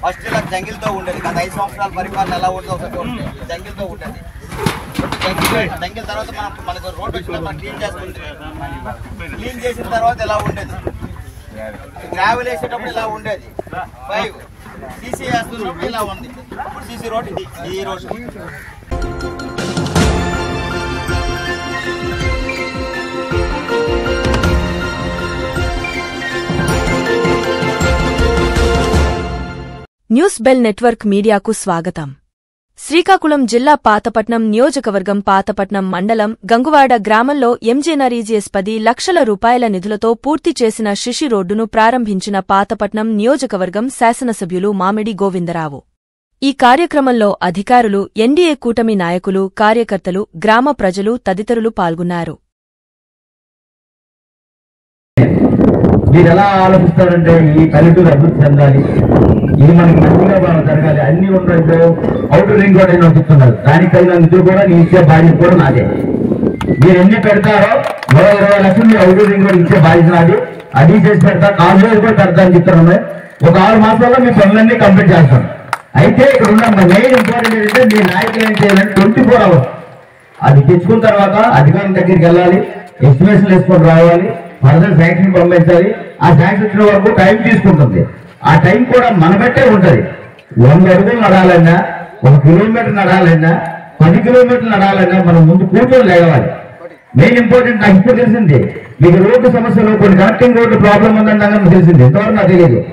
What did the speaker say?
First ఇలా జంగిల్తో ఉండేది. గత 5 సంవత్సరాల పరిపాలన ఎలా ఉంటుందో ఒకసారి జంగిల్తో ఉండేది. జంగిల్ తర్వాత మనకు రోడ్డు వచ్చిన మనం క్లీన్ చేసిన తర్వాత ఎలా ఉండేది. గ్రావెల్ వేసేటప్పుడు ఇలా ఉండేది. 5 సీసీ వేస్తున్నప్పుడు ఇలా ఉంది. ఇప్పుడు సీసీ రోడ్ ఇది ఈ రోడ్డు. న్యూస్ బెల్ నెట్వర్క్ మీడియాకు స్వాగతం. శ్రీకాకుళం జిల్లా పాతపట్నం నియోజకవర్గం పాతపట్నం మండలం గంగువాడ గ్రామంలో ఎంజేనరీజీఎస్ 10 లక్షల రూపాయల నిధులతో పూర్తి చేసిన శిశి రోడ్డును ప్రారంభించిన పాతపట్నం నియోజకవర్గం శాసనసభ్యులు మామిడి గోవిందరావు. ఈ కార్యక్రమంలో అధికారులు, ఎన్డీఏ కూటమి నాయకులు, కార్యకర్తలు, గ్రామ ప్రజలు తదితరులు పాల్గొన్నారు. మీరెలా ఆలోచిస్తారంటే ఈ పల్లెటూరు అభివృద్ధి చెందాలి, ఇది మనకి మంచిగా జరగాలి, అన్ని ఉన్నాయి. అవుటర్ రింగ్ రోడ్ అని వస్తున్నారు. దానికైనా నిధులు కూడా నీ ఇచ్చే బాధ్యత కూడా నాదే. మీరు ఎన్ని పెడతారో 20 లక్షలు మీరు అవుటర్ రింగ్ రోడ్ ఇచ్చే బాధ్యత నాది. అది చేసి పెడతా, కాలేజ్ కూడా పెడతా అని చెప్తున్నాను. ఒక 6 మాసాల్లో మీ పనులన్నీ కంప్లీట్ చేస్తాను. అయితే ఇక్కడ ఉన్న మెయిన్ ఇంపార్టెంట్ ఏంటంటే మీ నాయకులు ఏం చేయాలంటే 24 hours అది తెచ్చుకున్న తర్వాత అధికారుల దగ్గరికి వెళ్ళాలి, ఎస్టిమేషన్ వేసుకొని రావాలి, ఫర్దర్ శాంక్షన్ పంపించాలి. ఆ శాంక్షన్ వచ్చిన వరకు టైం తీసుకుంటుంది. ఆ టైం కూడా మన బట్టే ఉంటుంది. 100 అడుగులు నడాలన్నా, 1 కిలోమీటర్ నడాలన్నా, 10 కిలోమీటర్లు నడాలన్నా మనం ముందు కూర్చొని లేవాలి. మెయిన్ ఇంపార్టెంట్ నాకు ఇప్పుడు తెలిసింది, మీకు రోడ్డు సమస్యలు కొన్ని కనెక్టింగ్ రోడ్డు ప్రాబ్లం ఉందని నాకు తెలిసింది. ఇంతవరకు నాకు తెలియదు.